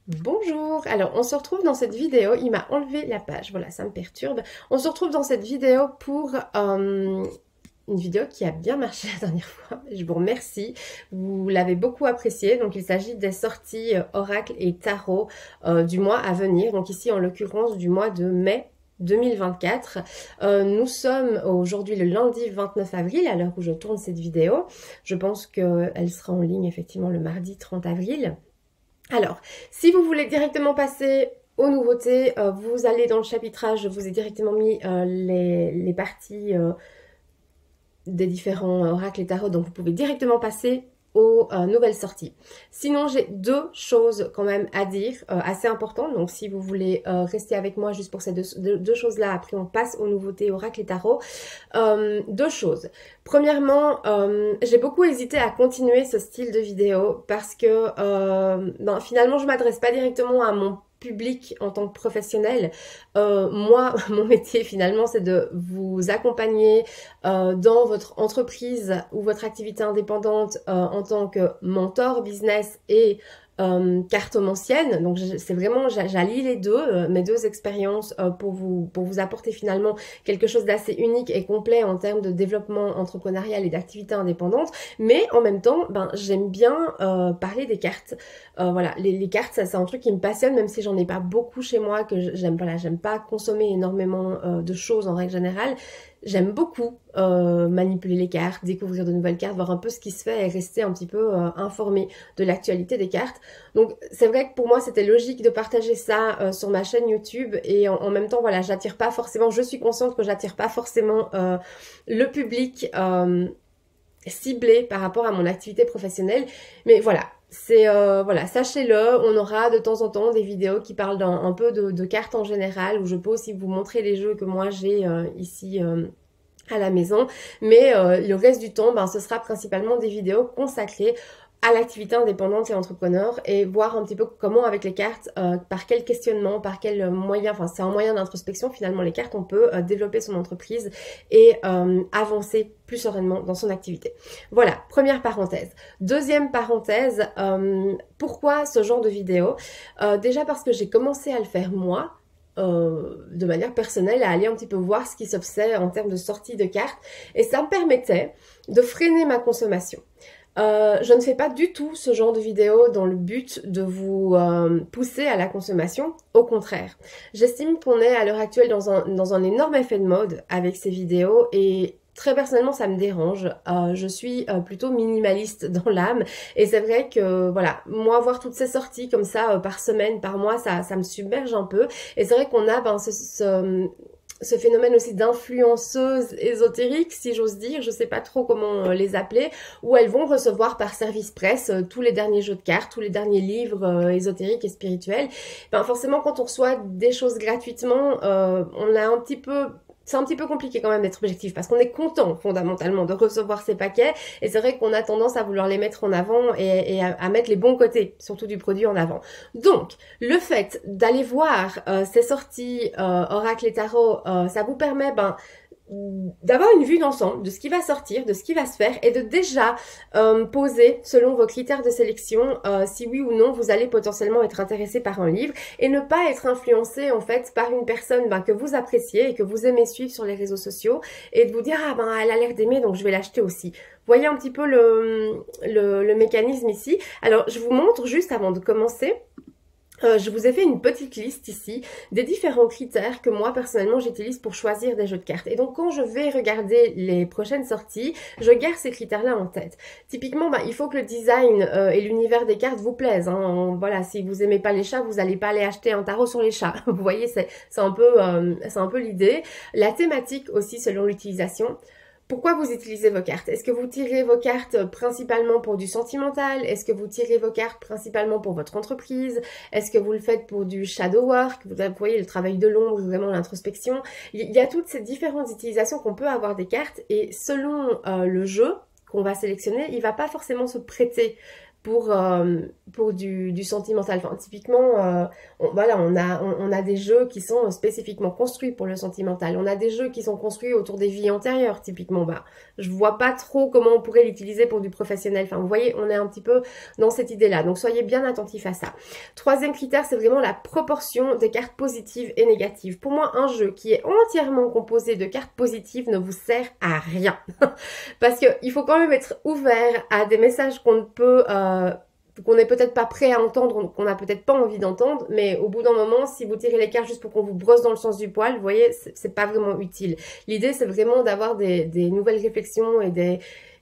Bonjour, alors on se retrouve dans cette vidéo, il m'a enlevé la page, voilà ça me perturbe. On se retrouve dans cette vidéo pour une vidéo qui a bien marché la dernière fois, je vous remercie, vous l'avez beaucoup apprécié. Donc il s'agit des sorties oracle et tarot du mois à venir, donc ici en l'occurrence du mois de mai 2024. Nous sommes aujourd'hui le lundi 29 avril à l'heure où je tourne cette vidéo. Je pense qu'elle sera en ligne effectivement le mardi 30 avril. Alors, si vous voulez directement passer aux nouveautés, vous allez dans le chapitrage, je vous ai directement mis les parties des différents oracles et tarots, donc vous pouvez directement passer aux nouvelles sorties. Sinon, j'ai deux choses quand même à dire, assez importantes, donc si vous voulez rester avec moi juste pour ces deux choses-là, après on passe aux nouveautés oracles et tarots. Deux choses. Premièrement, j'ai beaucoup hésité à continuer ce style de vidéo parce que finalement je m'adresse pas directement à mon public en tant que professionnel. Moi, mon métier finalement, c'est de vous accompagner dans votre entreprise ou votre activité indépendante en tant que mentor business et cartomancienne. Donc c'est vraiment, j'allie les deux, mes deux expériences pour vous apporter finalement quelque chose d'assez unique et complet en termes de développement entrepreneurial et d'activité indépendante. Mais en même temps, j'aime bien parler des cartes. Voilà, les cartes, ça c'est un truc qui me passionne, même si j'en ai pas beaucoup chez moi, que j'aime pas consommer énormément de choses en règle générale. J'aime beaucoup manipuler les cartes, découvrir de nouvelles cartes, voir un peu ce qui se fait et rester un petit peu informé de l'actualité des cartes. Donc c'est vrai que pour moi c'était logique de partager ça sur ma chaîne YouTube et en même temps voilà, j'attire pas forcément, je suis consciente que j'attire pas forcément le public ciblé par rapport à mon activité professionnelle, mais voilà. C'est voilà, sachez-le, on aura de temps en temps des vidéos qui parlent un peu de cartes en général, où je peux aussi vous montrer les jeux que moi j'ai ici à la maison, mais le reste du temps, ce sera principalement des vidéos consacrées à l'activité indépendante et entrepreneur et voir un petit peu comment avec les cartes, par quel questionnement, par quel moyen, enfin c'est un moyen d'introspection finalement les cartes, on peut développer son entreprise et avancer plus sereinement dans son activité. Voilà, première parenthèse. Deuxième parenthèse, pourquoi ce genre de vidéo? Déjà parce que j'ai commencé à le faire moi, de manière personnelle, à aller un petit peu voir ce qui se faisait en termes de sortie de cartes et ça me permettait de freiner ma consommation. Je ne fais pas du tout ce genre de vidéo dans le but de vous pousser à la consommation. Au contraire, j'estime qu'on est à l'heure actuelle dans un énorme effet de mode avec ces vidéos et très personnellement ça me dérange. Je suis plutôt minimaliste dans l'âme et c'est vrai que voilà, moi voir toutes ces sorties comme ça par semaine, par mois, ça me submerge un peu et c'est vrai qu'on a ce phénomène aussi d'influenceuses ésotériques, si j'ose dire, je sais pas trop comment les appeler, où elles vont recevoir par service presse tous les derniers jeux de cartes, tous les derniers livres ésotériques et spirituels. Forcément, quand on reçoit des choses gratuitement, on a un petit peu... C'est un petit peu compliqué quand même d'être objectif parce qu'on est content fondamentalement de recevoir ces paquets et c'est vrai qu'on a tendance à vouloir les mettre en avant et à mettre les bons côtés, surtout du produit en avant. Donc, le fait d'aller voir ces sorties Oracle et Tarot, ça vous permet d'avoir une vue d'ensemble de ce qui va sortir, de ce qui va se faire et de déjà poser selon vos critères de sélection si oui ou non vous allez potentiellement être intéressé par un livre et ne pas être influencé en fait par une personne que vous appréciez et que vous aimez suivre sur les réseaux sociaux et de vous dire ah elle a l'air d'aimer donc je vais l'acheter aussi. Voyez un petit peu le mécanisme ici. Alors je vous montre juste avant de commencer. Je vous ai fait une petite liste ici des différents critères que moi personnellement j'utilise pour choisir des jeux de cartes. Et donc quand je vais regarder les prochaines sorties, je garde ces critères-là en tête. Typiquement, il faut que le design et l'univers des cartes vous plaisent. Hein. Voilà, si vous aimez pas les chats, vous n'allez pas aller acheter un tarot sur les chats. Vous voyez, c'est un peu l'idée. La thématique aussi selon l'utilisation. Pourquoi vous utilisez vos cartes? Est-ce que vous tirez vos cartes principalement pour du sentimental? Est-ce que vous tirez vos cartes principalement pour votre entreprise? Est-ce que vous le faites pour du shadow work? Vous voyez, le travail de l'ombre, vraiment l'introspection. Il y a toutes ces différentes utilisations qu'on peut avoir des cartes et selon le jeu qu'on va sélectionner, il va pas forcément se prêter pour du sentimental. Enfin, typiquement, voilà, on a des jeux qui sont spécifiquement construits pour le sentimental. On a des jeux qui sont construits autour des vies antérieures, typiquement. Bah, je vois pas trop comment on pourrait l'utiliser pour du professionnel. Enfin, vous voyez, on est un petit peu dans cette idée-là. Donc, soyez bien attentifs à ça. Troisième critère, c'est vraiment la proportion des cartes positives et négatives. Pour moi, un jeu qui est entièrement composé de cartes positives ne vous sert à rien. Parce qu'il faut quand même être ouvert à des messages qu'on ne peut... qu'on n'est peut-être pas prêt à entendre, qu'on n'a peut-être pas envie d'entendre, mais au bout d'un moment, si vous tirez les cartes juste pour qu'on vous brosse dans le sens du poil, vous voyez, c'est pas vraiment utile. L'idée, c'est vraiment d'avoir des nouvelles réflexions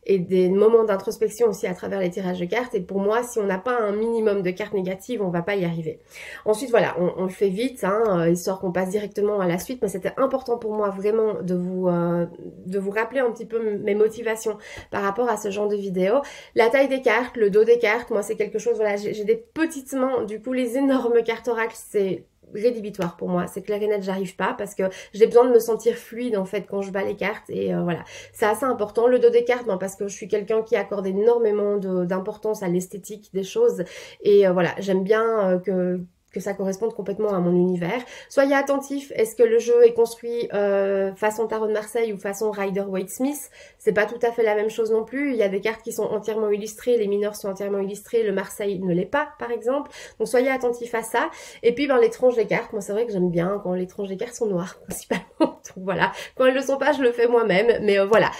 et des moments d'introspection aussi à travers les tirages de cartes. Et pour moi, si on n'a pas un minimum de cartes négatives, on va pas y arriver. Ensuite, voilà, on le fait vite, hein, histoire qu'on passe directement à la suite. Mais c'était important pour moi vraiment de vous rappeler un petit peu mes motivations par rapport à ce genre de vidéo. La taille des cartes, le dos des cartes, moi c'est quelque chose, voilà, j'ai des petites mains. Du coup, les énormes cartes oracles, c'est rédhibitoire pour moi, c'est clair et net, j'arrive pas parce que j'ai besoin de me sentir fluide en fait quand je bats les cartes et voilà, c'est assez important. Le dos des cartes, non, parce que je suis quelqu'un qui accorde énormément d'importance à l'esthétique des choses et voilà, j'aime bien que ça corresponde complètement à mon univers. Soyez attentifs, est-ce que le jeu est construit façon Tarot de Marseille ou façon Rider-Waite-Smith? C'est pas tout à fait la même chose non plus. Il y a des cartes qui sont entièrement illustrées, les mineurs sont entièrement illustrés, le Marseille ne l'est pas par exemple. Donc soyez attentifs à ça. Et puis les tranches des cartes, moi c'est vrai que j'aime bien quand les tranches des cartes sont noires principalement. Donc voilà, quand elles le sont pas, je le fais moi-même. Mais voilà.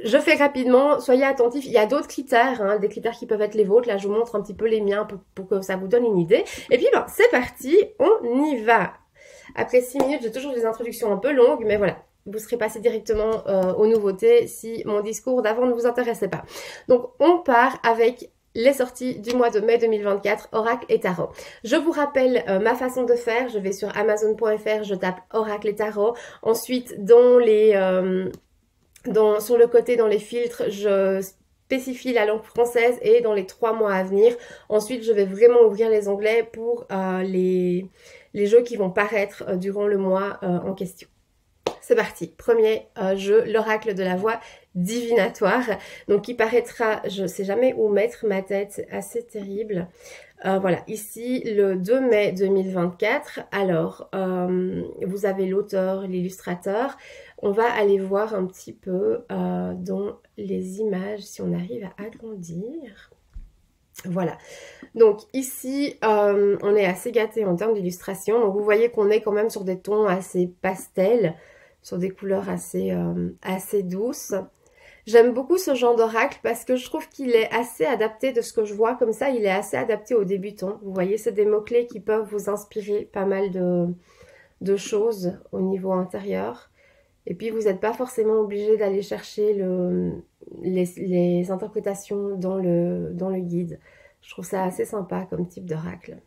Je fais rapidement, soyez attentifs, il y a d'autres critères, hein, des critères qui peuvent être les vôtres, là je vous montre un petit peu les miens pour que ça vous donne une idée. Et puis c'est parti, on y va. Après 6 minutes, j'ai toujours des introductions un peu longues, mais voilà, vous serez passé directement aux nouveautés si mon discours d'avant ne vous intéressait pas. Donc on part avec les sorties du mois de mai 2024, Oracle et Tarot. Je vous rappelle ma façon de faire, je vais sur Amazon.fr, je tape Oracle et Tarot. Ensuite, sur le côté, dans les filtres, je spécifie la langue française et dans les 3 mois à venir. Ensuite, je vais vraiment ouvrir les onglets pour les jeux qui vont paraître durant le mois en question. C'est parti, premier jeu, l'oracle de la voix divinatoire, donc qui paraîtra, je ne sais jamais où mettre ma tête, c'est assez terrible. Voilà, ici le 2 mai 2024, alors vous avez l'auteur, l'illustrateur, on va aller voir un petit peu dans les images si on arrive à agrandir. Voilà, donc ici on est assez gâté en termes d'illustration, donc vous voyez qu'on est quand même sur des tons assez pastels, sur des couleurs assez douces. J'aime beaucoup ce genre d'oracle parce que je trouve qu'il est assez adapté de ce que je vois. Comme ça, il est assez adapté aux débutants. Vous voyez, c'est des mots-clés qui peuvent vous inspirer pas mal de choses au niveau intérieur. Et puis, vous n'êtes pas forcément obligé d'aller chercher les interprétations dans le guide. Je trouve ça assez sympa comme type d'oracle.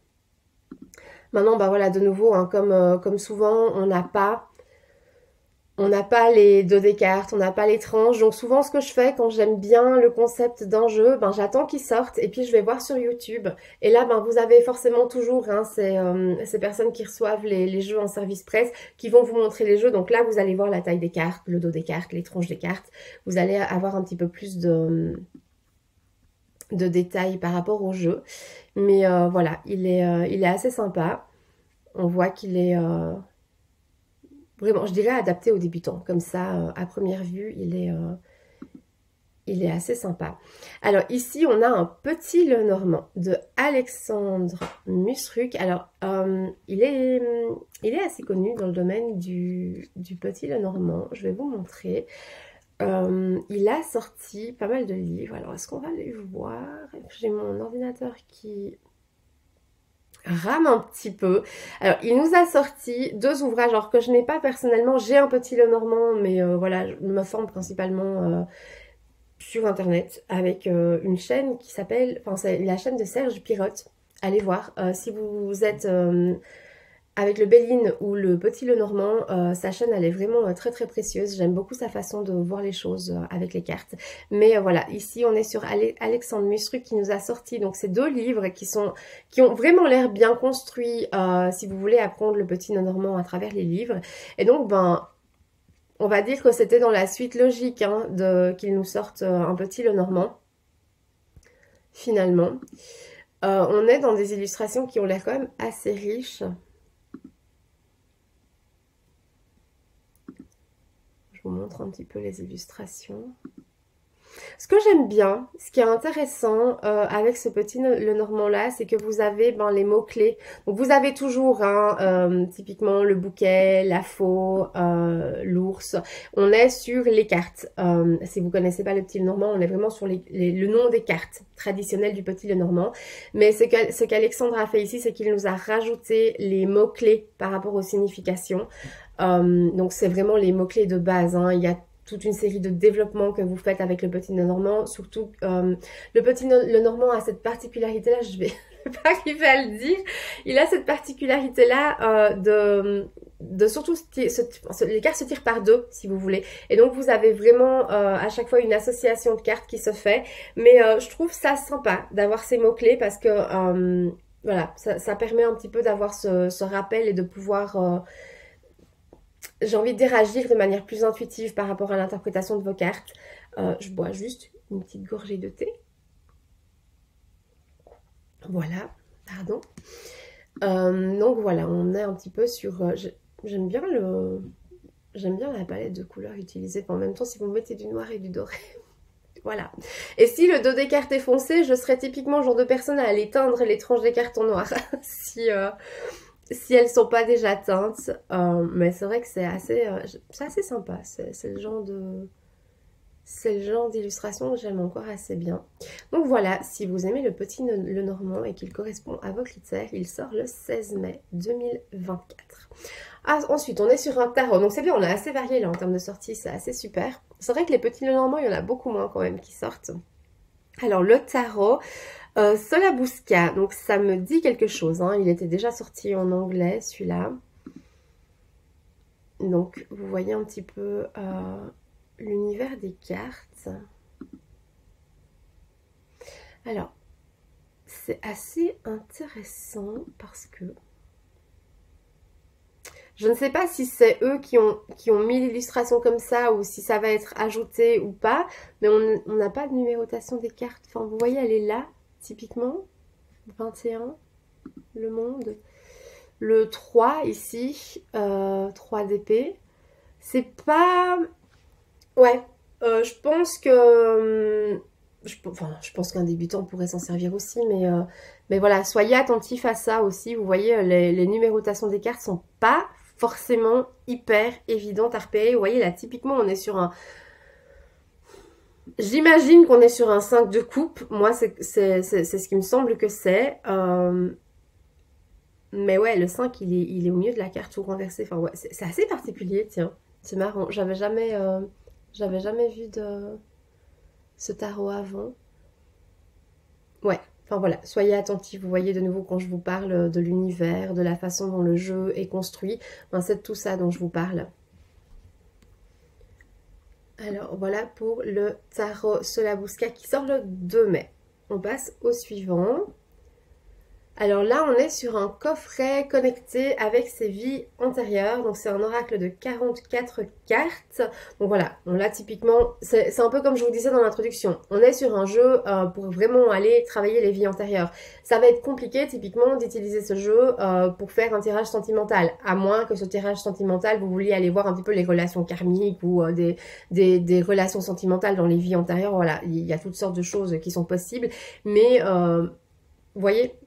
Maintenant, voilà, de nouveau, hein, comme souvent, on n'a pas les dos des cartes, on n'a pas les tranches. Donc souvent ce que je fais quand j'aime bien le concept d'un jeu, j'attends qu'il sorte et puis je vais voir sur YouTube. Et là, vous avez forcément toujours ces personnes qui reçoivent les jeux en service presse qui vont vous montrer les jeux. Donc là, vous allez voir la taille des cartes, le dos des cartes, les tranches des cartes. Vous allez avoir un petit peu plus de détails par rapport au jeu. Mais voilà, il est assez sympa. On voit qu'il est... vraiment, je dirais adapté aux débutants. Comme ça, à première vue, il est assez sympa. Alors ici, on a un petit Lenormand de Alexandre Musruc. Alors, il est assez connu dans le domaine du petit Lenormand. Je vais vous montrer. Il a sorti pas mal de livres. Alors, est-ce qu'on va les voir? J'ai mon ordinateur qui rame un petit peu. Alors, il nous a sorti 2 ouvrages, alors que je n'ai pas personnellement. J'ai un petit Lenormand, mais voilà, je me forme principalement sur internet avec une chaîne qui s'appelle, enfin c'est la chaîne de Serge Pirotte. Allez voir, si vous êtes avec le Béline ou le petit Lenormand, sa chaîne elle est vraiment très très précieuse. J'aime beaucoup sa façon de voir les choses avec les cartes. Mais voilà, ici on est sur Alexandre Musruc qui nous a sorti donc ces 2 livres qui ont vraiment l'air bien construits si vous voulez apprendre le petit Lenormand à travers les livres. Et donc on va dire que c'était dans la suite logique hein, qu'il nous sorte un petit Lenormand. finalement. On est dans des illustrations qui ont l'air quand même assez riches. Je vous montre un petit peu les illustrations. Ce que j'aime bien, ce qui est intéressant avec ce petit Lenormand là, c'est que vous avez les mots-clés. Donc vous avez toujours typiquement le bouquet, la faux, l'ours. On est sur les cartes. Si vous connaissez pas le petit Lenormand, on est vraiment sur le nom des cartes traditionnelles du petit Lenormand. Mais ce qu'Alexandre a fait ici, c'est qu'il nous a rajouté les mots-clés par rapport aux significations. Donc c'est vraiment les mots-clés de base. Il y a toute une série de développements que vous faites avec le petit Lenormand. Surtout, le petit Lenormand a cette particularité-là, je vais pas arriver à le dire. Il a cette particularité-là de surtout, les cartes se tirent par deux, si vous voulez. Et donc, vous avez vraiment à chaque fois une association de cartes qui se fait. Mais je trouve ça sympa d'avoir ces mots-clés parce que, voilà, ça permet un petit peu d'avoir ce rappel et de pouvoir... j'ai envie d'interagir de manière plus intuitive par rapport à l'interprétation de vos cartes. Je bois juste une petite gorgée de thé. Voilà, pardon. Donc voilà, on est un petit peu sur... j'aime bien la palette de couleurs utilisée. En même temps, si vous mettez du noir et du doré... Voilà. Et si le dos des cartes est foncé, je serais typiquement le genre de personne à aller teindre les tranches des cartes en noir. Si elles sont pas déjà teintes, mais c'est vrai que c'est assez sympa. C'est le genre d'illustration que j'aime encore assez bien. Donc voilà, si vous aimez le petit Lenormand et qu'il correspond à vos critères, il sort le 16 mai 2024. Ensuite, on est sur un tarot. Donc c'est bien, on est assez varié là en termes de sortie, c'est assez super. C'est vrai que les petits Lenormand, il y en a beaucoup moins quand même qui sortent. Alors le tarot... Solabusca, donc ça me dit quelque chose, il était déjà sorti en anglais celui-là. Donc vous voyez un petit peu l'univers des cartes. Alors, c'est assez intéressant parce que je ne sais pas si c'est eux qui ont mis l'illustration comme ça ou si ça va être ajouté ou pas, mais on n'a pas de numérotation des cartes. Enfin, vous voyez, elle est là. Typiquement, 21, le monde. Le 3 ici, 3 d'épée. C'est pas... Ouais, je pense que... je pense qu'un débutant pourrait s'en servir aussi, mais voilà, soyez attentifs à ça aussi. Vous voyez, les numérotations des cartes sont pas forcément hyper évidentes à repérer. Vous voyez, là, typiquement, on est sur un... J'imagine qu'on est sur un 5 de coupe. Moi, c'est ce qui me semble que c'est. Mais ouais, le 5, il est au milieu de la carte ou renversé. Enfin, ouais, c'est assez particulier, tiens. C'est marrant. J'avais jamais vu de ce tarot avant. Ouais, enfin voilà. Soyez attentifs. Vous voyez de nouveau quand je vous parle de l'univers, de la façon dont le jeu est construit. Ben, c'est de tout ça dont je vous parle. Alors voilà pour le tarot Solabusca qui sort le 2 mai. On passe au suivant. Alors là, on est sur un coffret connecté avec ses vies antérieures. Donc c'est un oracle de 44 cartes. Donc voilà, on l'a typiquement, c'est un peu comme je vous disais dans l'introduction. On est sur un jeu pour vraiment aller travailler les vies antérieures. Ça va être compliqué typiquement d'utiliser ce jeu pour faire un tirage sentimental. À moins que ce tirage sentimental, vous vouliez aller voir un petit peu les relations karmiques ou des relations sentimentales dans les vies antérieures. Voilà, il y a toutes sortes de choses qui sont possibles. Mais... vous voyez,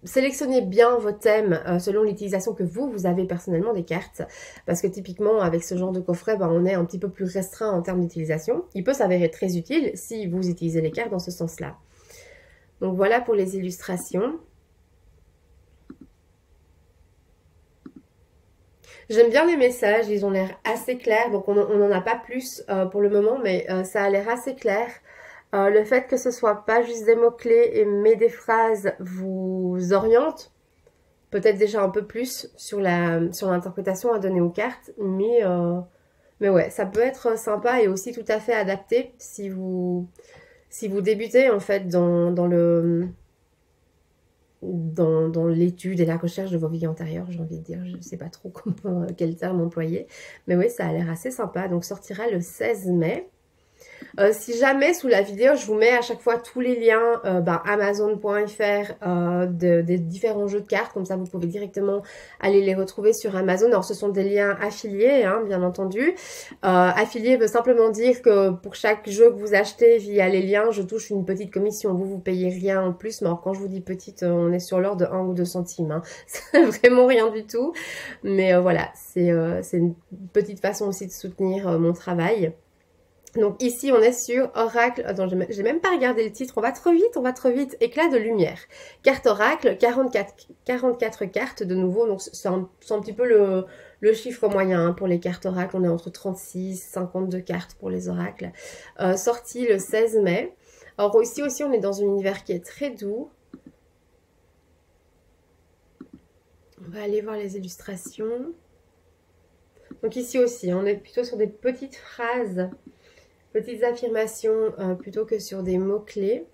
sélectionnez bien vos thèmes selon l'utilisation que vous avez personnellement des cartes. Parce que typiquement, avec ce genre de coffret, on est un petit peu plus restreint en termes d'utilisation. Il peut s'avérer très utile si vous utilisez les cartes dans ce sens-là. Donc voilà pour les illustrations. J'aime bien les messages, ils ont l'air assez clairs. Donc on n'en a pas plus pour le moment, mais ça a l'air assez clair. Le fait que ce soit pas juste des mots-clés mais des phrases vous oriente peut-être déjà un peu plus sur l'interprétation à donner aux cartes, mais ouais, ça peut être sympa et aussi tout à fait adapté si vous débutez en fait dans l'étude et la recherche de vos vies antérieures, j'ai envie de dire, je ne sais pas trop quel terme employer, mais oui, ça a l'air assez sympa. Donc sortira le 16 mai. Si jamais sous la vidéo je vous mets à chaque fois tous les liens Amazon.fr des différents jeux de cartes, comme ça vous pouvez directement aller les retrouver sur Amazon. Alors ce sont des liens affiliés, hein, bien entendu. Affilié veut simplement dire que pour chaque jeu que vous achetez via les liens, je touche une petite commission. Vous payez rien en plus, mais alors quand je vous dis petite, on est sur l'ordre de 1 ou 2 centimes. Hein. C'est vraiment rien du tout. Mais voilà, c'est une petite façon aussi de soutenir mon travail. Donc ici on est sur Oracle, attends j'ai même pas regardé le titre, on va trop vite, éclat de lumière. Carte Oracle, 44 cartes de nouveau, donc c'est un petit peu le chiffre moyen hein, pour les cartes Oracle, on est entre 36 52 cartes pour les oracles. Sorti le 16 mai. Alors ici aussi on est dans un univers qui est très doux. On va aller voir les illustrations. Donc ici aussi on est plutôt sur des petites phrases. Petites affirmations plutôt que sur des mots-clés.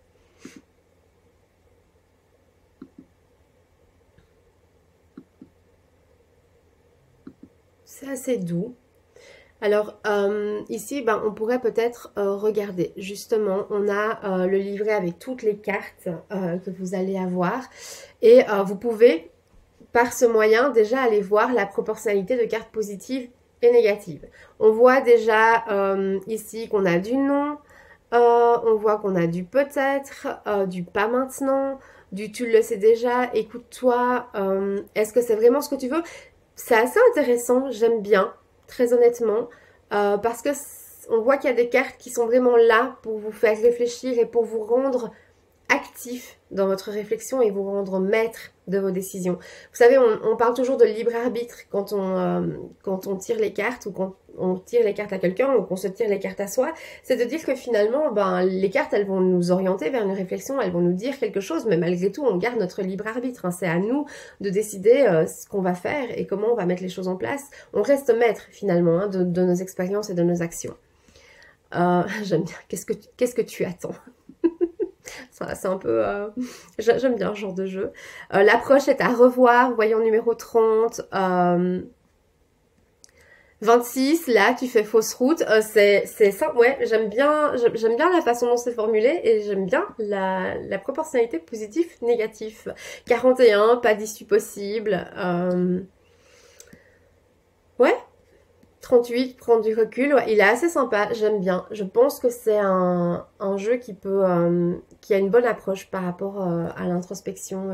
C'est assez doux. Alors ici, on pourrait peut-être regarder. Justement, on a le livret avec toutes les cartes que vous allez avoir. Et vous pouvez, par ce moyen, déjà aller voir la proportionnalité de cartes positives et négatives. On voit déjà ici qu'on a du non, on voit qu'on a du peut-être, du pas maintenant, du tu le sais déjà, écoute-toi, est-ce que c'est vraiment ce que tu veux? C'est assez intéressant, j'aime bien, très honnêtement, parce que on voit qu'il y a des cartes qui sont vraiment là pour vous faire réfléchir et pour vous rendre actif dans votre réflexion et vous rendre maître de vos décisions. Vous savez, on parle toujours de libre arbitre quand on tire les cartes ou quand on tire les cartes à quelqu'un ou qu'on se tire les cartes à soi. C'est de dire que finalement, les cartes, elles vont nous orienter vers une réflexion, elles vont nous dire quelque chose, mais malgré tout, on garde notre libre arbitre. Hein. C'est à nous de décider ce qu'on va faire et comment on va mettre les choses en place. On reste maître finalement hein, de nos expériences et de nos actions. J'aime bien. Qu'est-ce que tu attends? C'est un peu... J'aime bien ce genre de jeu. L'approche est à revoir. Voyons numéro 30. 26, là, tu fais fausse route. C'est ça, ouais, j'aime bien la façon dont c'est formulé et j'aime bien la proportionnalité positif-négatif. 41, pas d'issue possible. Ouais. 38, prendre du recul, ouais, il est assez sympa, j'aime bien. Je pense que c'est un jeu qui a une bonne approche par rapport à l'introspection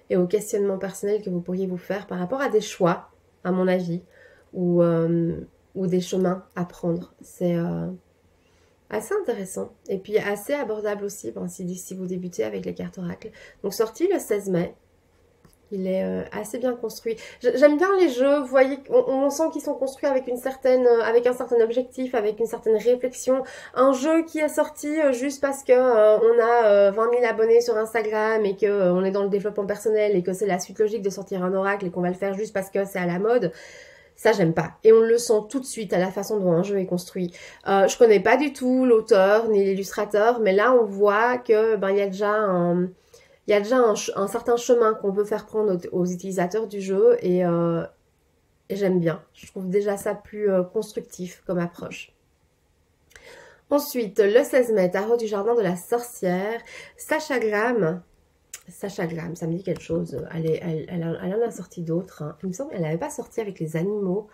et au questionnement personnel que vous pourriez vous faire par rapport à des choix, à mon avis, ou des chemins à prendre. C'est assez intéressant et puis assez abordable aussi si vous débutez avec les cartes oracles. Donc sorti le 16 mai. Il est assez bien construit. J'aime bien les jeux, vous voyez, on sent qu'ils sont construits avec un certain objectif, avec une certaine réflexion. Un jeu qui est sorti juste parce que on a 20 000 abonnés sur Instagram et que on est dans le développement personnel et que c'est la suite logique de sortir un oracle et qu'on va le faire juste parce que c'est à la mode. Ça, j'aime pas. Et on le sent tout de suite à la façon dont un jeu est construit. Je connais pas du tout l'auteur ni l'illustrateur, mais là, on voit que il y a déjà un certain chemin qu'on peut faire prendre aux utilisateurs du jeu et j'aime bien. Je trouve déjà ça plus constructif comme approche. Ensuite, le 16 mai, tarot du jardin de la sorcière, Sacha Graham. Sacha Graham, ça me dit quelque chose. Elle en a sorti d'autres. Hein. Il me semble qu'elle n'avait pas sorti avec les animaux.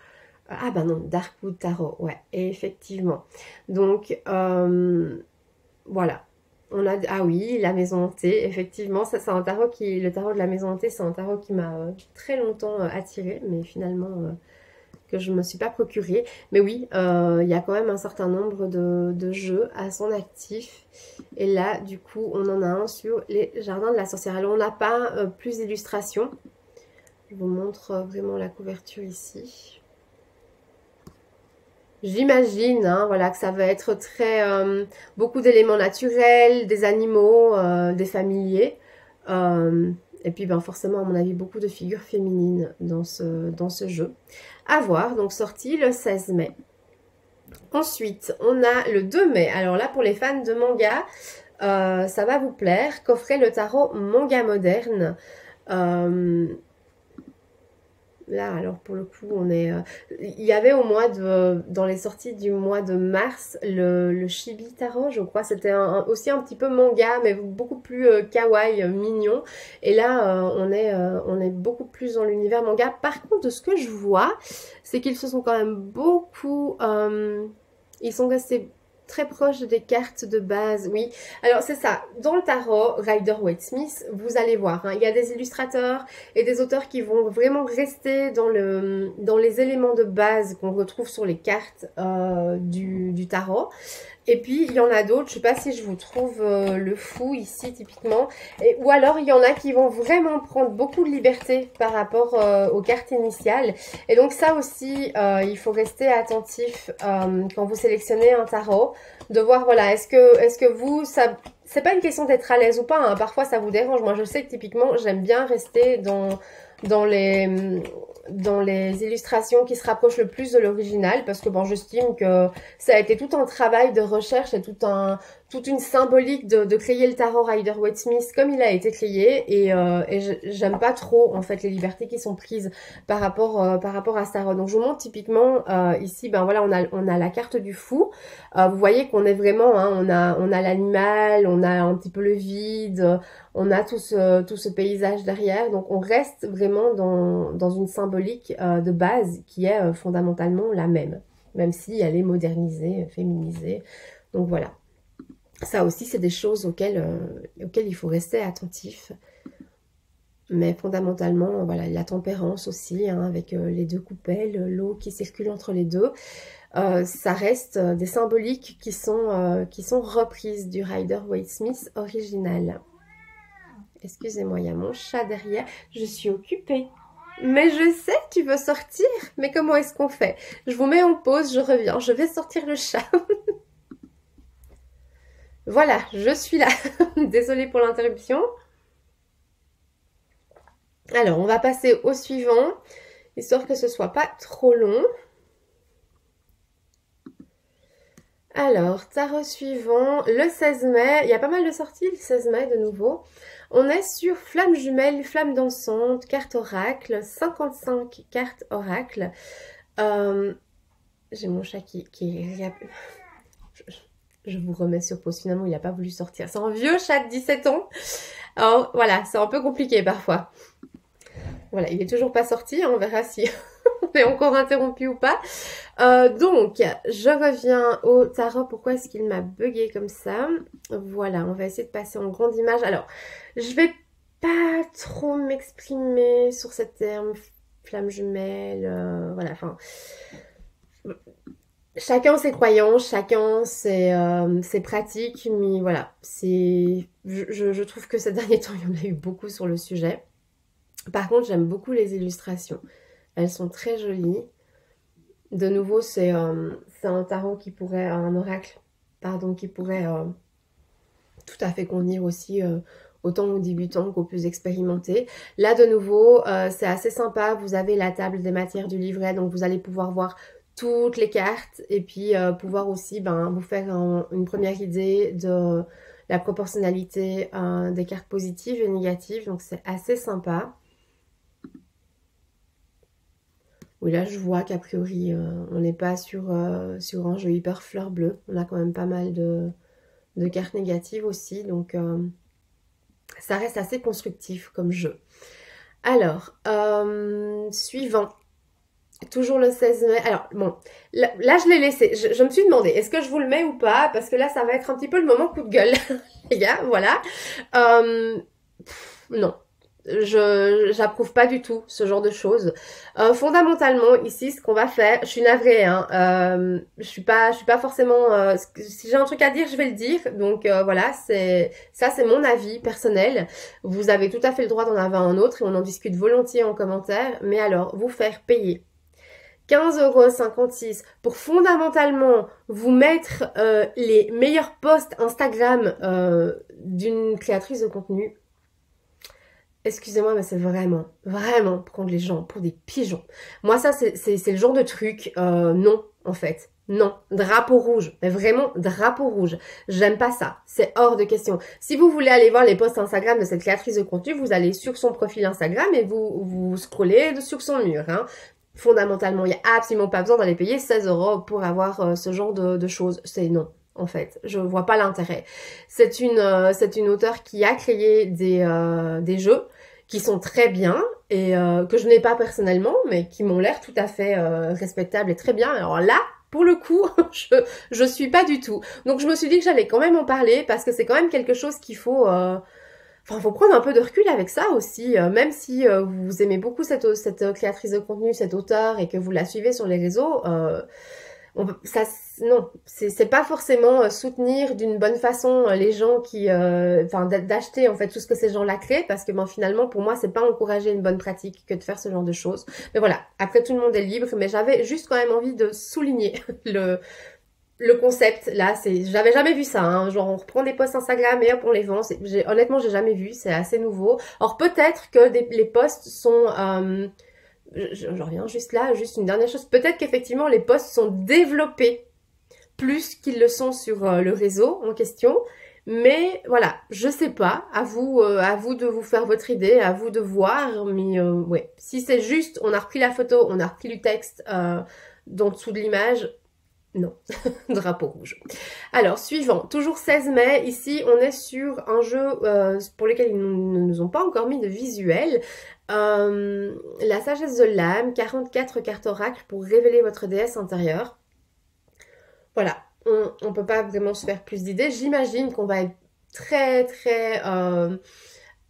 Ah non, Darkwood Tarot, ouais, effectivement. Donc, voilà. Ah oui, la maison hantée, effectivement, ça c'est un tarot le tarot de la maison hantée, c'est un tarot qui m'a très longtemps attirée, mais finalement que je ne me suis pas procuré. Mais oui, il y a quand même un certain nombre de jeux à son actif. Et là, du coup, on en a un sur les jardins de la sorcière. Alors, on n'a pas plus d'illustrations. Je vous montre vraiment la couverture ici. J'imagine, hein, voilà, que ça va être très beaucoup d'éléments naturels, des animaux, des familiers. Et puis forcément, à mon avis, beaucoup de figures féminines dans ce jeu. À voir, donc sorti le 16 mai. Ensuite, on a le 2 mai. Alors là, pour les fans de manga, ça va vous plaire. Coffret le tarot manga moderne. Là, alors pour le coup, on est... il y avait dans les sorties du mois de mars, le Chibi Taro, je crois. C'était aussi un petit peu manga, mais beaucoup plus kawaii, mignon. Et là, on est beaucoup plus dans l'univers manga. Par contre, de ce que je vois, c'est qu'ils se sont quand même beaucoup... ils sont restés très proches des cartes de base, oui. Alors c'est ça, dans le tarot Rider-Waite-Smith, vous allez voir, hein, il y a des illustrateurs et des auteurs qui vont vraiment rester dans les éléments de base qu'on retrouve sur les cartes du tarot. Et puis, il y en a d'autres, je ne sais pas si je vous trouve le fou ici, typiquement. Ou alors, il y en a qui vont vraiment prendre beaucoup de liberté par rapport aux cartes initiales. Et donc, ça aussi, il faut rester attentif quand vous sélectionnez un tarot. De voir, voilà, est-ce que vous, ça... C'est pas une question d'être à l'aise ou pas, hein. Parfois, ça vous dérange. Moi, je sais que typiquement, j'aime bien rester dans les illustrations qui se rapprochent le plus de l'original parce que bon, j'estime que ça a été tout un travail de recherche et toute une symbolique de créer le tarot Rider-Waite-Smith comme il a été créé et j'aime pas trop en fait les libertés qui sont prises par rapport à ce tarot. Donc je vous montre typiquement ici, ben voilà, on a la carte du fou. Vous voyez qu'on est vraiment, hein, on a l'animal, on a un petit peu le vide, on a tout ce paysage derrière, donc on reste vraiment dans une symbolique de base qui est fondamentalement la même si elle est modernisée, féminisée. Donc voilà, ça aussi c'est des choses auxquelles il faut rester attentif. Mais fondamentalement, voilà, la tempérance aussi, hein, avec les deux coupelles, l'eau qui circule entre les deux. Ça reste des symboliques qui sont reprises du Rider-Waite-Smith original. Excusez-moi, il y a mon chat derrière. Je suis occupée. Mais je sais que tu veux sortir. Mais comment est-ce qu'on fait? Je vous mets en pause, je reviens. Je vais sortir le chat. Voilà, je suis là. Désolée pour l'interruption. Alors, on va passer au suivant, histoire que ce soit pas trop long. Alors, tarot suivant, le 16 mai. Il y a pas mal de sorties le 16 mai de nouveau. On est sur Flamme jumelle, Flamme dansante, carte oracle, 55 cartes oracle. J'ai mon chat qui je vous remets sur pause, finalement il n'a pas voulu sortir. C'est un vieux chat de 17 ans. Alors voilà, c'est un peu compliqué parfois. Voilà, il est toujours pas sorti, hein, on verra si on est encore interrompu ou pas. Donc, je reviens au tarot. Pourquoi est-ce qu'il m'a bugué comme ça? Voilà, on va essayer de passer en grande image. Alors, je vais pas trop m'exprimer sur ce terme flamme jumelle. Voilà, enfin... Chacun ses croyances, chacun ses pratiques, mais voilà, je trouve que ces derniers temps, il y en a eu beaucoup sur le sujet. Par contre, j'aime beaucoup les illustrations. Elles sont très jolies. De nouveau, c'est un tarot qui pourrait, un oracle, pardon, qui pourrait tout à fait convenir aussi autant aux débutants qu'aux plus expérimentés. Là, de nouveau, c'est assez sympa. Vous avez la table des matières du livret, donc vous allez pouvoir voir toutes les cartes et puis pouvoir aussi vous faire une première idée de la proportionnalité des cartes positives et négatives. Donc, c'est assez sympa. Oui, là, je vois qu'a priori, on n'est pas sur un jeu hyper fleur bleue. On a quand même pas mal de cartes négatives aussi. Donc, ça reste assez constructif comme jeu. Alors, suivant. Toujours le 16 mai. Alors, bon, là je l'ai laissé. Je me suis demandé, est-ce que je vous le mets ou pas? Parce que là, ça va être un petit peu le moment coup de gueule. Les gars, voilà. Non. J'approuve pas du tout ce genre de choses. Fondamentalement, ici, ce qu'on va faire, je suis navrée, hein, je suis pas forcément, si j'ai un truc à dire, je vais le dire. Donc voilà, c'est mon avis personnel. Vous avez tout à fait le droit d'en avoir un autre et on en discute volontiers en commentaire. Mais alors, vous faire payer 15,56 € pour fondamentalement vous mettre les meilleurs posts Instagram d'une créatrice de contenu. Excusez-moi, mais c'est vraiment prendre les gens pour des pigeons. Moi, ça, c'est le genre de truc, non, en fait. Non, drapeau rouge, mais vraiment drapeau rouge. J'aime pas ça, c'est hors de question. Si vous voulez aller voir les posts Instagram de cette créatrice de contenu, vous allez sur son profil Instagram et vous scrollez sur son mur. Hein. Fondamentalement, il n'y a absolument pas besoin d'aller payer 16 € pour avoir ce genre de choses. C'est non, en fait. Je vois pas l'intérêt. C'est une auteure qui a créé des jeux qui sont très bien et que je n'ai pas personnellement, mais qui m'ont l'air tout à fait respectables et très bien. Alors là, pour le coup, je suis pas du tout. Donc je me suis dit que j'allais quand même en parler parce que c'est quand même quelque chose qu'il faut... Enfin, faut prendre un peu de recul avec ça aussi, même si vous aimez beaucoup cette créatrice de contenu, cette auteure, et que vous la suivez sur les réseaux, non, c'est pas forcément soutenir d'une bonne façon les gens qui, enfin, d'acheter en fait tout ce que ces gens-là créent, parce que finalement, pour moi, c'est pas encourager une bonne pratique que de faire ce genre de choses. Mais voilà, après tout le monde est libre, mais j'avais juste quand même envie de souligner le concept, là, j'avais jamais vu ça, hein. Genre on reprend des posts Instagram et hop on les vend. Honnêtement, j'ai jamais vu, c'est assez nouveau. Or peut-être que les posts sont, je reviens juste là, juste une dernière chose. Peut-être qu'effectivement les posts sont développés plus qu'ils le sont sur le réseau en question. Mais voilà, je sais pas, à vous de vous faire votre idée, à vous de voir. Mais ouais, si c'est juste, on a repris la photo, on a repris le texte dans dessous de l'image. Non, drapeau rouge. Alors, suivant, toujours 16 mai, ici on est sur un jeu pour lequel ils ne nous ont pas encore mis de visuel. La sagesse de l'âme, 44 cartes oracle pour révéler votre déesse intérieure. Voilà, on peut pas vraiment se faire plus d'idées. J'imagine qu'on va être très très...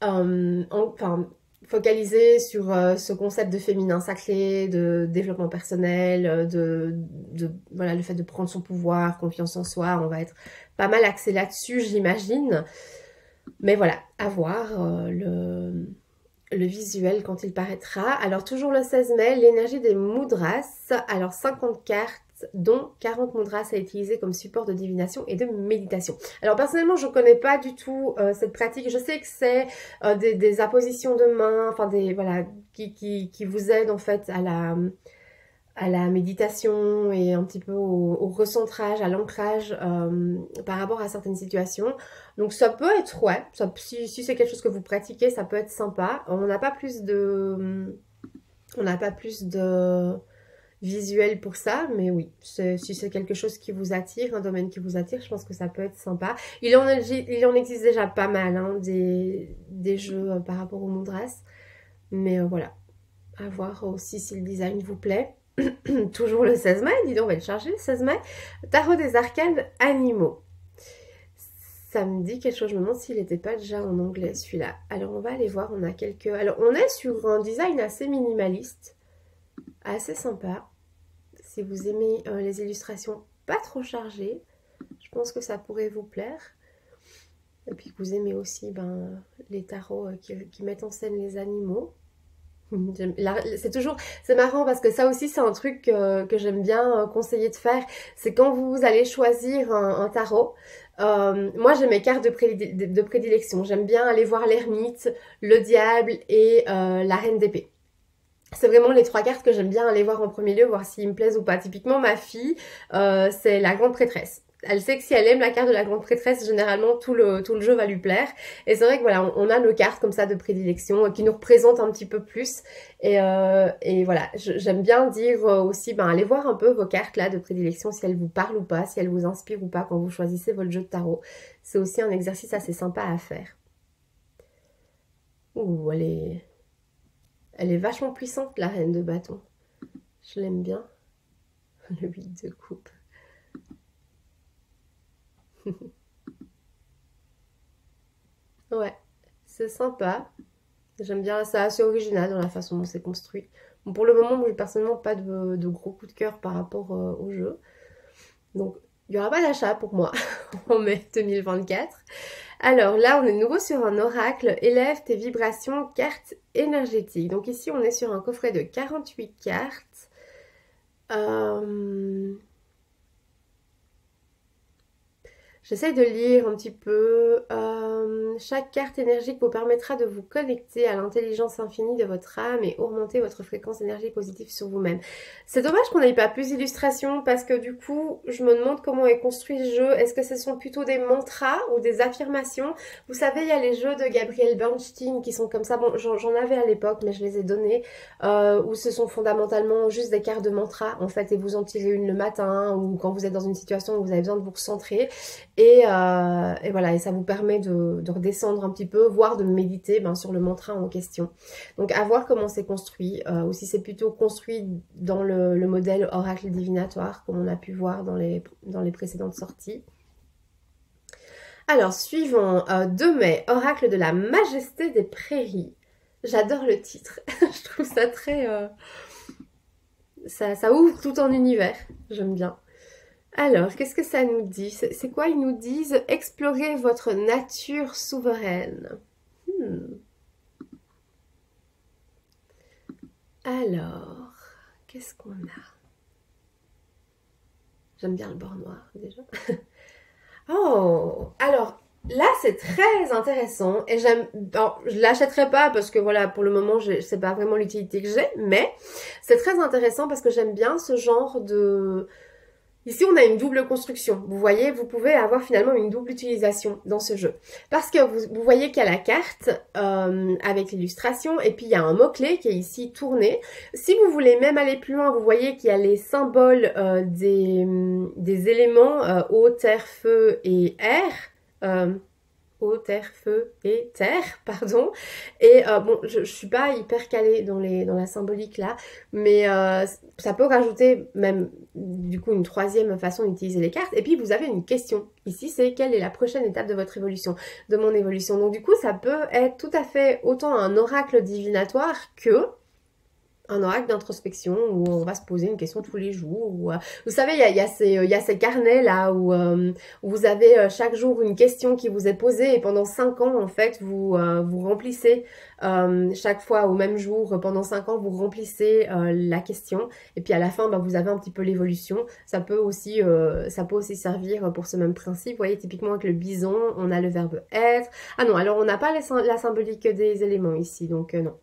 enfin, focalisé sur ce concept de féminin sacré, de développement personnel, voilà, le fait de prendre son pouvoir, confiance en soi. On va être pas mal axé là-dessus, j'imagine. Mais voilà, à voir le visuel quand il paraîtra. Alors toujours le 16 mai, l'énergie des mudras. Alors 50 cartes, dont 40 mudras à utiliser comme support de divination et de méditation. Alors personnellement, je ne connais pas du tout cette pratique. Je sais que c'est des appositions de mains, enfin voilà, qui vous aident en fait à la méditation et un petit peu au recentrage, à l'ancrage par rapport à certaines situations. Donc ça peut être, ouais, si c'est quelque chose que vous pratiquez, ça peut être sympa. On n'a pas plus de visuel pour ça, mais oui, si c'est quelque chose qui vous attire, un domaine qui vous attire, je pense que ça peut être sympa. Il en existe déjà pas mal, hein, des jeux par rapport aux mudras, mais voilà, à voir aussi si le design vous plaît. Toujours le 16 mai, dis donc, on va le charger le 16 mai. Tarot des arcanes animaux. Ça me dit quelque chose, je me demande s'il n'était pas déjà en anglais celui-là. Alors on va aller voir, on a quelques... Alors on est sur un design assez minimaliste, assez sympa. Si vous aimez les illustrations pas trop chargées, je pense que ça pourrait vous plaire. Et puis que vous aimez aussi les tarots qui mettent en scène les animaux. C'est marrant parce que ça aussi c'est un truc que j'aime bien conseiller de faire. C'est quand vous allez choisir un tarot. Moi j'ai mes cartes de prédilection. J'aime bien aller voir l'ermite, le diable et la reine d'épée. C'est vraiment les 3 cartes que j'aime bien aller voir en premier lieu, voir s'ils me plaisent ou pas. Typiquement, ma fille, c'est la grande prêtresse. Elle sait que si elle aime la carte de la grande prêtresse, généralement, tout le jeu va lui plaire. Et c'est vrai que voilà, on a nos cartes comme ça de prédilection qui nous représentent un petit peu plus. Et voilà, j'aime bien dire aussi, allez voir un peu vos cartes là de prédilection, si elles vous parlent ou pas, si elles vous inspirent ou pas quand vous choisissez votre jeu de tarot. C'est aussi un exercice assez sympa à faire. Ouh, elle est vachement puissante, la reine de bâton. Je l'aime bien. Le 8 de coupe. Ouais, c'est sympa. J'aime bien, c'est assez original dans la façon dont c'est construit. Bon, pour le moment, moi, j'ai personnellement pas de gros coup de cœur par rapport au jeu. Donc, il n'y aura pas d'achat pour moi en mai 2024. Alors là, on est de nouveau sur un oracle. Élève tes vibrations, carte énergétique. Donc ici, on est sur un coffret de 48 cartes. J'essaye de lire un petit peu. Chaque carte énergique vous permettra de vous connecter à l'intelligence infinie de votre âme et augmenter votre fréquence d'énergie positive sur vous-même. C'est dommage qu'on n'ait pas plus d'illustrations parce que du coup, je me demande comment est construit le jeu. Est-ce que ce sont plutôt des mantras ou des affirmations? Vous savez, il y a les jeux de Gabriel Bernstein qui sont comme ça. Bon, j'en avais à l'époque, mais je les ai donnés. Où ce sont fondamentalement juste des cartes de mantras, en fait, et vous en tirez une le matin ou quand vous êtes dans une situation où vous avez besoin de vous recentrer. Et voilà, et ça vous permet de redescendre un petit peu, voire de méditer sur le mantra en question. Donc à voir comment c'est construit, ou si c'est plutôt construit dans le modèle oracle divinatoire, comme on a pu voir dans les précédentes sorties. Alors, suivant, 2 mai, oracle de la majesté des prairies. J'adore le titre, je trouve ça très... ça ouvre tout en univers, j'aime bien. Alors, qu'est-ce que ça nous dit? C'est quoi? Ils nous disent explorer votre nature souveraine. Alors, qu'est-ce qu'on a? J'aime bien le bord noir déjà. Oh, alors là c'est très intéressant et j'aime. Je l'achèterai pas parce que voilà, pour le moment c'est pas vraiment l'utilité que j'ai, mais c'est très intéressant parce que j'aime bien ce genre de. Ici, on a une double construction. Vous voyez, vous pouvez avoir finalement une double utilisation dans ce jeu. Parce que vous voyez qu'il y a la carte avec l'illustration et puis il y a un mot-clé qui est ici tourné. Si vous voulez même aller plus loin, vous voyez qu'il y a les symboles des éléments eau, terre, feu et air. Eau, terre, feu et terre, pardon. Et bon, je suis pas hyper calée dans la symbolique là, mais ça peut rajouter même du coup une troisième façon d'utiliser les cartes. Et puis vous avez une question. Ici, c'est quelle est la prochaine étape de votre évolution, de mon évolution. Donc du coup, ça peut être tout à fait autant un oracle divinatoire que un oracle d'introspection où on va se poser une question tous les jours. Où, vous savez, il y a ces carnets là où vous avez chaque jour une question qui vous est posée et pendant 5 ans, en fait, vous remplissez chaque fois au même jour, pendant 5 ans, vous remplissez la question et puis à la fin, vous avez un petit peu l'évolution. Ça peut aussi servir pour ce même principe. Vous voyez, typiquement avec le bison, on a le verbe être. Ah non, alors on n'a pas la symbolique des éléments ici, donc non.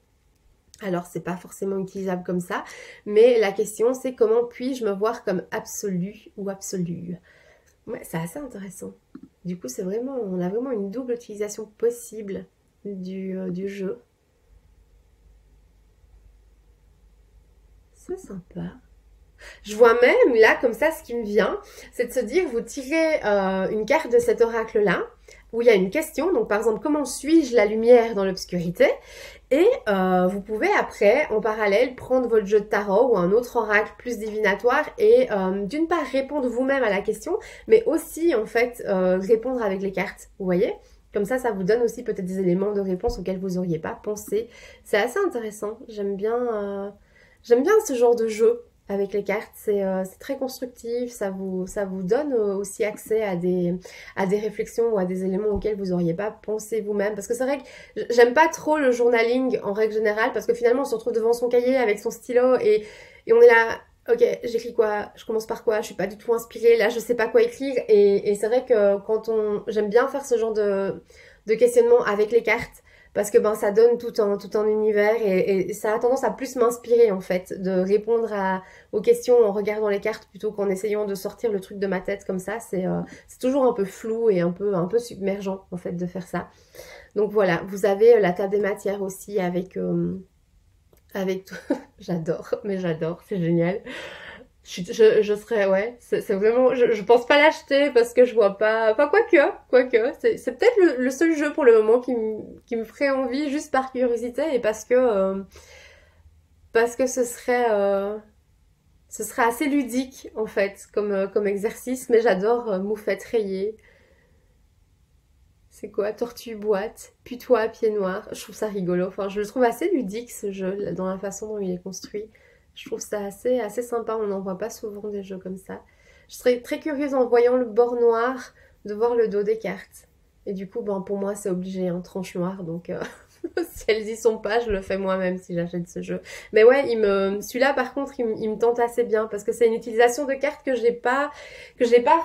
Alors, c'est pas forcément utilisable comme ça, mais la question c'est comment puis-je me voir comme absolu ou absolue. Ouais, c'est assez intéressant. Du coup, on a vraiment une double utilisation possible du jeu. C'est sympa. Je vois même là, comme ça, ce qui me vient, c'est de se dire, vous tirez une carte de cet oracle-là, où il y a une question, donc par exemple, comment suis-je la lumière dans l'obscurité? Et vous pouvez après, en parallèle, prendre votre jeu de tarot ou un autre oracle plus divinatoire et d'une part répondre vous-même à la question, mais aussi en fait répondre avec les cartes, vous voyez? Comme ça vous donne aussi peut-être des éléments de réponse auxquels vous n'auriez pas pensé. C'est assez intéressant, j'aime bien ce genre de jeu. Avec les cartes, c'est très constructif, ça vous donne aussi accès à des réflexions ou à des éléments auxquels vous n'auriez pas pensé vous-même. Parce que c'est vrai que j'aime pas trop le journaling en règle générale, parce que finalement on se retrouve devant son cahier avec son stylo et on est là, ok, j'écris quoi, je commence par quoi, je suis pas du tout inspirée, là je sais pas quoi écrire. Et c'est vrai que j'aime bien faire ce genre de questionnement avec les cartes. Parce que ça donne tout un univers et ça a tendance à plus m'inspirer en fait, de répondre aux questions en regardant les cartes plutôt qu'en essayant de sortir le truc de ma tête comme ça. C'est toujours un peu flou et un peu submergent en fait de faire ça. Donc voilà, vous avez la table des matières aussi avec tout. J'adore, c'est génial. Je serais, ouais, c'est vraiment, je pense pas l'acheter parce que je vois pas, enfin quoique, c'est peut-être le seul jeu pour le moment qui me ferait envie juste par curiosité et parce que ce serait assez ludique en fait comme exercice, mais j'adore moufette rayée. C'est quoi? Tortue boîte, putois à pied noir. Je trouve ça rigolo, enfin je le trouve assez ludique ce jeu dans la façon dont il est construit. Je trouve ça assez sympa, on n'en voit pas souvent des jeux comme ça. Je serais très curieuse en voyant le bord noir de voir le dos des cartes. Et du coup, pour moi, c'est obligé, un tranche noire. Donc, si elles y sont pas, je le fais moi-même si j'achète ce jeu. Mais ouais, celui-là, par contre, il me tente assez bien parce que c'est une utilisation de cartes que j'ai pas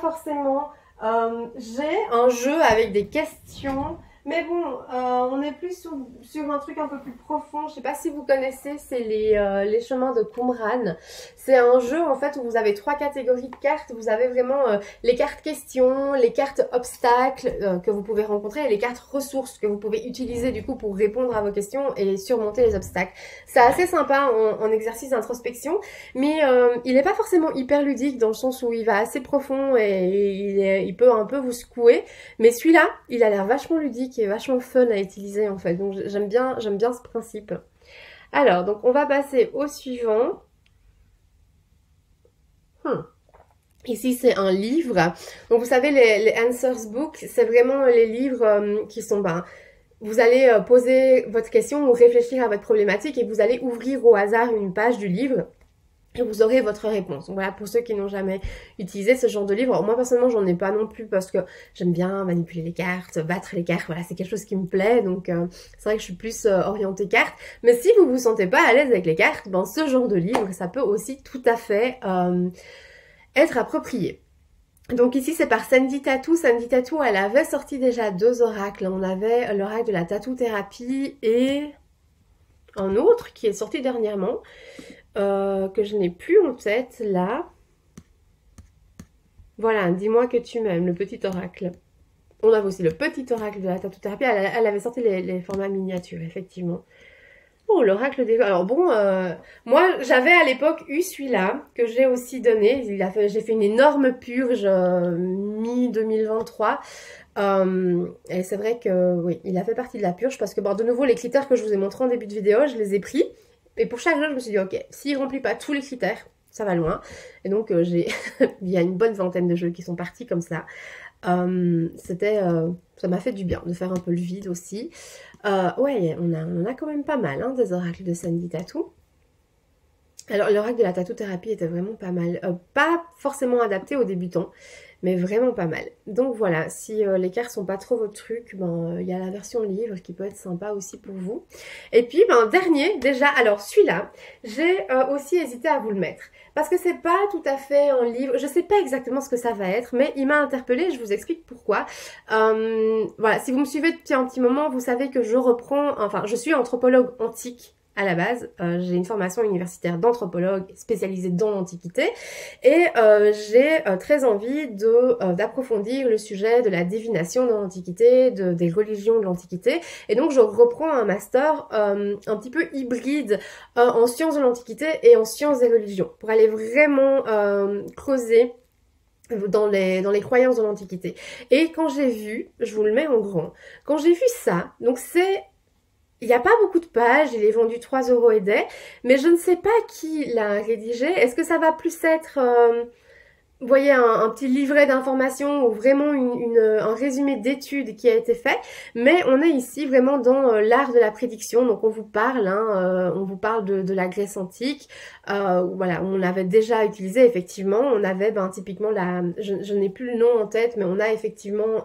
forcément J'ai un jeu avec des questions. Mais bon, on est plus sur un truc un peu plus profond. Je sais pas si vous connaissez, c'est les chemins de Qumran. C'est un jeu en fait où vous avez 3 catégories de cartes. Vous avez vraiment les cartes questions, les cartes obstacles que vous pouvez rencontrer et les cartes ressources que vous pouvez utiliser du coup pour répondre à vos questions et surmonter les obstacles. C'est assez sympa en exercice d'introspection, mais il n'est pas forcément hyper ludique dans le sens où il va assez profond et il peut un peu vous secouer. Mais celui-là, il a l'air vachement ludique et vachement fun à utiliser en fait. Donc j'aime bien ce principe. Alors, donc on va passer au suivant. Ici, c'est un livre. Donc vous savez, les Answers Books, c'est vraiment les livres qui sont... vous allez poser votre question ou réfléchir à votre problématique et vous allez ouvrir au hasard une page du livre. Et vous aurez votre réponse. Donc voilà, pour ceux qui n'ont jamais utilisé ce genre de livre. Alors moi, personnellement, j'en ai pas non plus parce que j'aime bien manipuler les cartes, battre les cartes. Voilà, c'est quelque chose qui me plaît. Donc c'est vrai que je suis plus orientée cartes. Mais si vous vous sentez pas à l'aise avec les cartes, ben ce genre de livre, ça peut aussi tout à fait être approprié. Donc ici, c'est par Sandy Tattoo. Sandy Tattoo, elle avait sorti déjà 2 oracles. On avait l'oracle de la tattoo thérapie et un autre qui est sorti dernièrement. Que je n'ai plus en tête là. Voilà, dis-moi que tu m'aimes, le petit oracle. On avait aussi le petit oracle de la tattoo-thérapie. Elle avait sorti les formats miniatures, effectivement. Oh, l'oracle des... Alors bon, moi j'avais à l'époque eu celui-là, que j'ai aussi donné. J'ai fait une énorme purge mi-2023. Et c'est vrai que oui, il a fait partie de la purge parce que bon, de nouveau, les critères que je vous ai montrés en début de vidéo, je les ai pris. Et pour chaque jeu, je me suis dit, ok, s'il remplit pas tous les critères, ça va loin. Et donc, il y a une bonne vingtaine de jeux qui sont partis comme ça. Ça m'a fait du bien de faire un peu le vide aussi. Ouais, on en a quand même pas mal, hein, des oracles de Sandy Tattoo. Alors, l'oracle de la tattoo-thérapie était vraiment pas mal. Pas forcément adapté aux débutants, mais vraiment pas mal. Donc voilà, si les cartes sont pas trop votre truc, il y a la version livre qui peut être sympa aussi pour vous. Et puis, dernier, déjà, alors celui-là, j'ai aussi hésité à vous le mettre. Parce que c'est pas tout à fait un livre, je sais pas exactement ce que ça va être, mais il m'a interpellée, je vous explique pourquoi. Voilà, si vous me suivez depuis un petit moment, vous savez que je suis anthropologue antique à la base. J'ai une formation universitaire d'anthropologue spécialisée dans l'Antiquité et j'ai très envie d'approfondir le sujet de la divination dans l'Antiquité, des religions de l'Antiquité. Et donc je reprends un master un petit peu hybride en sciences de l'Antiquité et en sciences des religions pour aller vraiment creuser dans les croyances de l'Antiquité. Et quand j'ai vu, je vous le mets en grand, quand j'ai vu ça, donc il n'y a pas beaucoup de pages, il est vendu 3 € et des, mais je ne sais pas qui l'a rédigé. Est-ce que ça va plus être, vous voyez, un petit livret d'informations ou vraiment un résumé d'études qui a été fait? Mais on est ici vraiment dans l'art de la prédiction, donc on vous parle, on vous parle de la Grèce antique. Voilà, on avait déjà utilisé effectivement, on avait typiquement je n'ai plus le nom en tête, mais on a effectivement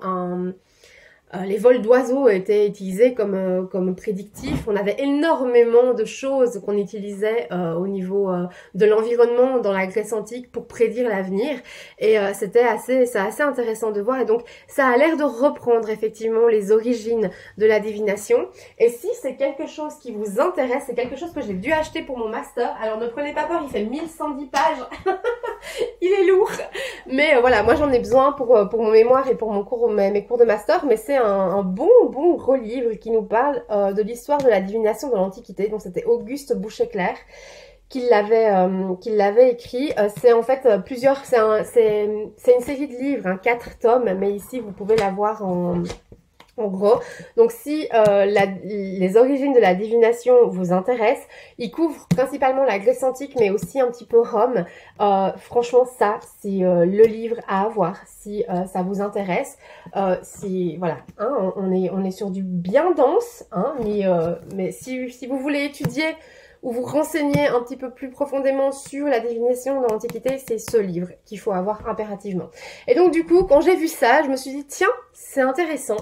les vols d'oiseaux étaient utilisés comme prédictifs. On avait énormément de choses qu'on utilisait au niveau de l'environnement dans la Grèce antique pour prédire l'avenir. Et c'est assez intéressant de voir. Et donc, ça a l'air de reprendre effectivement les origines de la divination. Et si c'est quelque chose qui vous intéresse, c'est quelque chose que j'ai dû acheter pour mon master. Alors, ne prenez pas peur, il fait 1110 pages. Il est lourd. Mais voilà, moi j'en ai besoin pour mon mémoire et pour mes cours de master, mais c'est un bon gros livre qui nous parle de l'histoire de la divination dans l'Antiquité. Donc c'était Auguste Boucher-Clair qui l'avait écrit. C'est en fait c'est une série de livres, 4 tomes, mais ici vous pouvez la voir en gros. Donc si les origines de la divination vous intéressent, il couvre principalement la Grèce antique mais aussi un petit peu Rome. Franchement ça c'est le livre à avoir si ça vous intéresse. Si voilà, on est sur du bien dense, mais si vous voulez étudier ou vous renseigner un petit peu plus profondément sur la divination dans l'Antiquité, c'est ce livre qu'il faut avoir impérativement. Et donc du coup, quand j'ai vu ça, je me suis dit, tiens, c'est intéressant.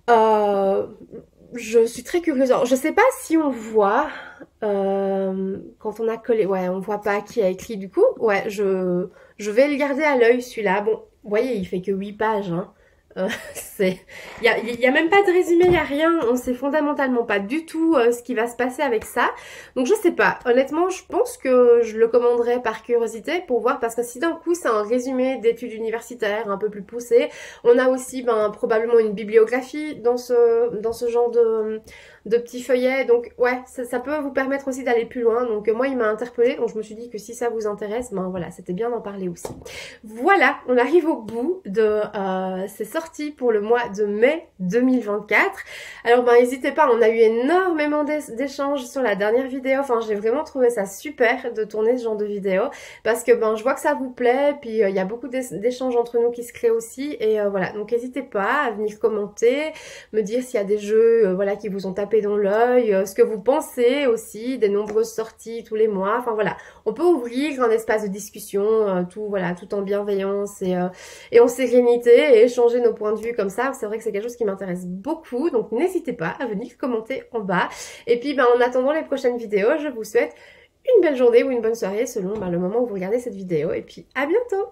Je suis très curieuse. Alors, je sais pas si on voit quand on a collé. Ouais, on voit pas qui a écrit du coup. Ouais, je vais le garder à l'œil celui-là. Bon, Vous voyez, il fait que 8 pages, hein. Il y a même pas de résumé, il n'y a rien. On sait fondamentalement pas du tout ce qui va se passer avec ça. Donc je sais pas. Honnêtement, je pense que je le commanderai par curiosité pour voir. Parce que si d'un coup c'est un résumé d'études universitaires un peu plus poussé, on a aussi probablement une bibliographie dans ce genre de petits feuillets. Donc ouais, ça peut vous permettre aussi d'aller plus loin. Donc moi il m'a interpellée. Donc je me suis dit que si ça vous intéresse, voilà, c'était bien d'en parler aussi. Voilà, on arrive au bout de ces sorties pour le mois de mai 2024. Alors n'hésitez pas, on a eu énormément d'échanges sur la dernière vidéo. Enfin, j'ai vraiment trouvé ça super de tourner ce genre de vidéo parce que je vois que ça vous plaît. Puis il y a beaucoup d'échanges entre nous qui se créent aussi. Et voilà, donc n'hésitez pas à venir commenter, me dire s'il y a des jeux voilà, qui vous ont tapé dans l'œil, ce que vous pensez aussi des nombreuses sorties tous les mois. Enfin voilà, on peut ouvrir un espace de discussion, tout en bienveillance et en sérénité et échanger nos points de vue comme ça. C'est vrai que c'est quelque chose qui m'intéresse beaucoup, donc n'hésitez pas à venir commenter en bas. Et puis en attendant les prochaines vidéos, je vous souhaite une belle journée ou une bonne soirée selon le moment où vous regardez cette vidéo. Et puis à bientôt!